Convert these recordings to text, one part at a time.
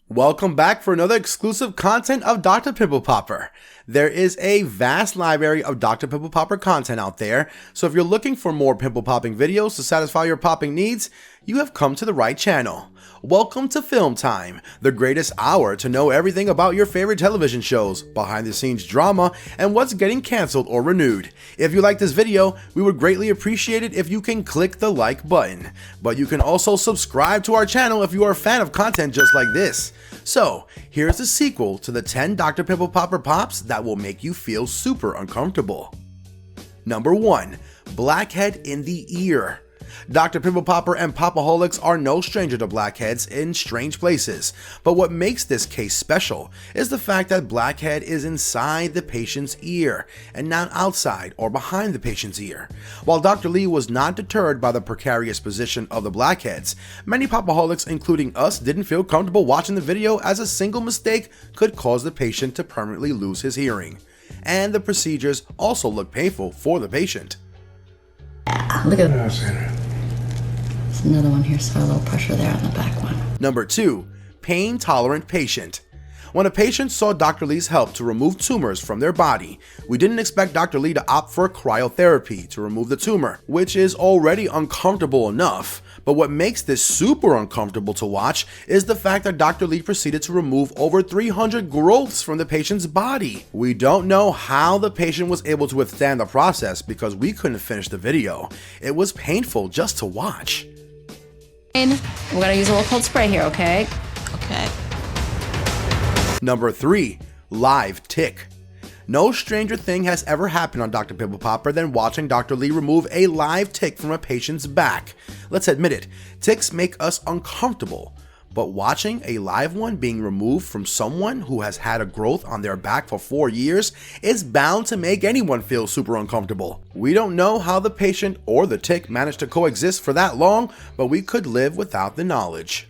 Welcome back for another exclusive content of Dr. Pimple Popper. There is a vast library of Dr. Pimple Popper content out there, so if you're looking for more pimple popping videos to satisfy your popping needs, you have come to the right channel. Welcome to Film Time, the greatest hour to know everything about your favorite television shows, behind the scenes drama, and what's getting canceled or renewed. If you like this video, we would greatly appreciate it if you can click the like button. But you can also subscribe to our channel if you are a fan of content just like this. So, here's the sequel to the 10 Dr. Pimple Popper pops that will make you feel super uncomfortable. Number 1. Blackhead in the ear. Dr. Pimple Popper and Popaholics are no stranger to blackheads in strange places, but what makes this case special is the fact that blackhead is inside the patient's ear and not outside or behind the patient's ear. While Dr. Lee was not deterred by the precarious position of the blackheads, many Popaholics, including us, didn't feel comfortable watching the video as a single mistake could cause the patient to permanently lose his hearing. And the procedures also look painful for the patient. Look at that. There's another one here, so a little pressure there on the back one. Number 2. Pain-tolerant patient. When a patient saw Dr. Lee's help to remove tumors from their body, we didn't expect Dr. Lee to opt for cryotherapy to remove the tumor, which is already uncomfortable enough. But what makes this super uncomfortable to watch is the fact that Dr. Lee proceeded to remove over 300 growths from the patient's body. We don't know how the patient was able to withstand the process because we couldn't finish the video. It was painful just to watch. We're gonna use a little cold spray here, okay? Okay. Number 3. Live tick. No stranger thing has ever happened on Dr. Pimple Popper than watching Dr. Lee remove a live tick from a patient's back. Let's admit it, ticks make us uncomfortable, but watching a live one being removed from someone who has had a growth on their back for 4 years is bound to make anyone feel super uncomfortable. We don't know how the patient or the tick managed to coexist for that long, but we could live without the knowledge.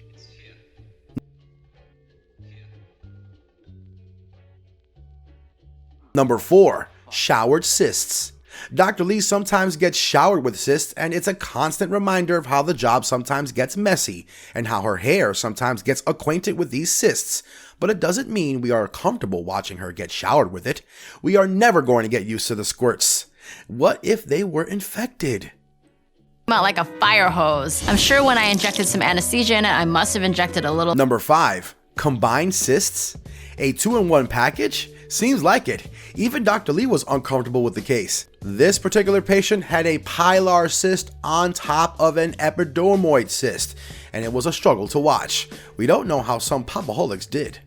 Number 4. Showered cysts. Dr. Lee sometimes gets showered with cysts, and it's a constant reminder of how the job sometimes gets messy and how her hair sometimes gets acquainted with these cysts. But it doesn't mean we are comfortable watching her get showered with it. We are never going to get used to the squirts. What if they were infected? Out like a fire hose. I'm sure when I injected some anesthesia in it, I must have injected a little. Number 5. Combined cysts. A 2-in-1 package? Seems like it. Even Dr. Lee was uncomfortable with the case. This particular patient had a pilar cyst on top of an epidermoid cyst, and it was a struggle to watch. We don't know how some Popaholics did.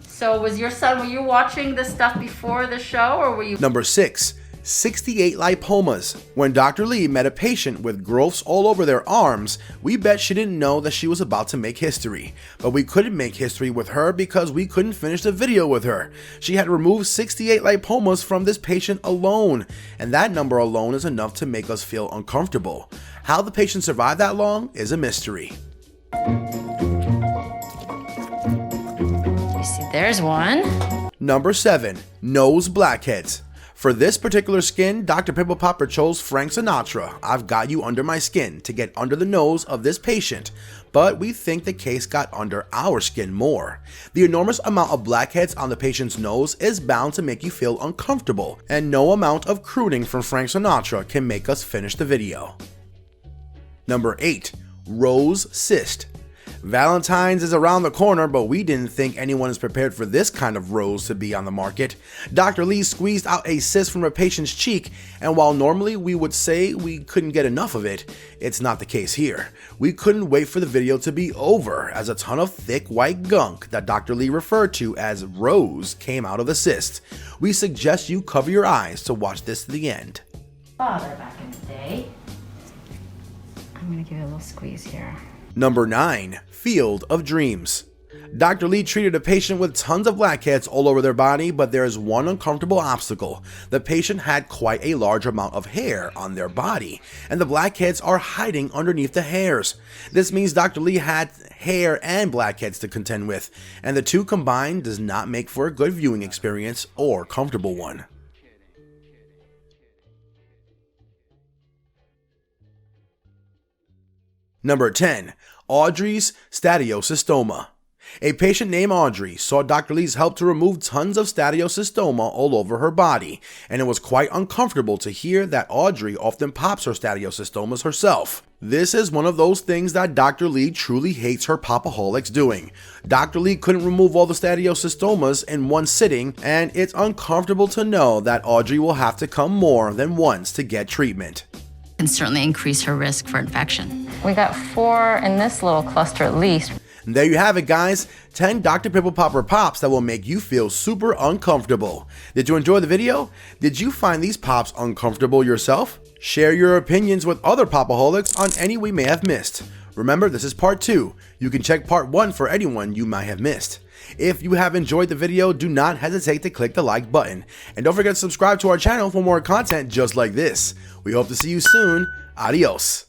So was your son, were you watching this stuff before the show, or were you? Number 6. 68 lipomas. When Dr. Lee met a patient with growths all over their arms, we bet she didn't know that she was about to make history. But we couldn't make history with her because we couldn't finish the video with her. She had removed 68 lipomas from this patient alone, and that number alone is enough to make us feel uncomfortable. How the patient survived that long is a mystery. You see, there's one. Number 7. Nose blackheads. For this particular skin, Dr. Pimple Popper chose Frank Sinatra, "I've Got You Under My Skin," to get under the nose of this patient, but we think the case got under our skin more. The enormous amount of blackheads on the patient's nose is bound to make you feel uncomfortable, and no amount of crooning from Frank Sinatra can make us finish the video. Number 8. Rose cyst. Valentine's is around the corner, but we didn't think anyone is prepared for this kind of rose to be on the market. Dr. Lee squeezed out a cyst from a patient's cheek, and while normally we would say we couldn't get enough of it, it's not the case here. We couldn't wait for the video to be over as a ton of thick white gunk that Dr. Lee referred to as rose came out of the cyst. We suggest you cover your eyes to watch this to the end. Father back in the day. I'm gonna give you a little squeeze here. Number 9. Field of Dreams. Dr. Lee treated a patient with tons of blackheads all over their body, but there is one uncomfortable obstacle. The patient had quite a large amount of hair on their body, and the blackheads are hiding underneath the hairs. This means Dr. Lee had hair and blackheads to contend with, and the two combined does not make for a good viewing experience or comfortable one. Number 10. Audrey's stadiocystoma. A patient named Audrey sought Dr. Lee's help to remove tons of stadiocystoma all over her body, and it was quite uncomfortable to hear that Audrey often pops her stadiocystomas herself. This is one of those things that Dr. Lee truly hates her popaholics doing. Dr. Lee couldn't remove all the stadiocystomas in one sitting, and it's uncomfortable to know that Audrey will have to come more than once to get treatment. Can certainly increase her risk for infection. We got 4 in this little cluster at least. And there you have it, guys. 10 Dr. Pimple Popper pops that will make you feel super uncomfortable. Did you enjoy the video? Did you find these pops uncomfortable yourself? Share your opinions with other popaholics on any we may have missed. Remember, this is part 2. You can check part 1 for anyone you might have missed. If you have enjoyed the video, do not hesitate to click the like button. And don't forget to subscribe to our channel for more content just like this. We hope to see you soon. Adios.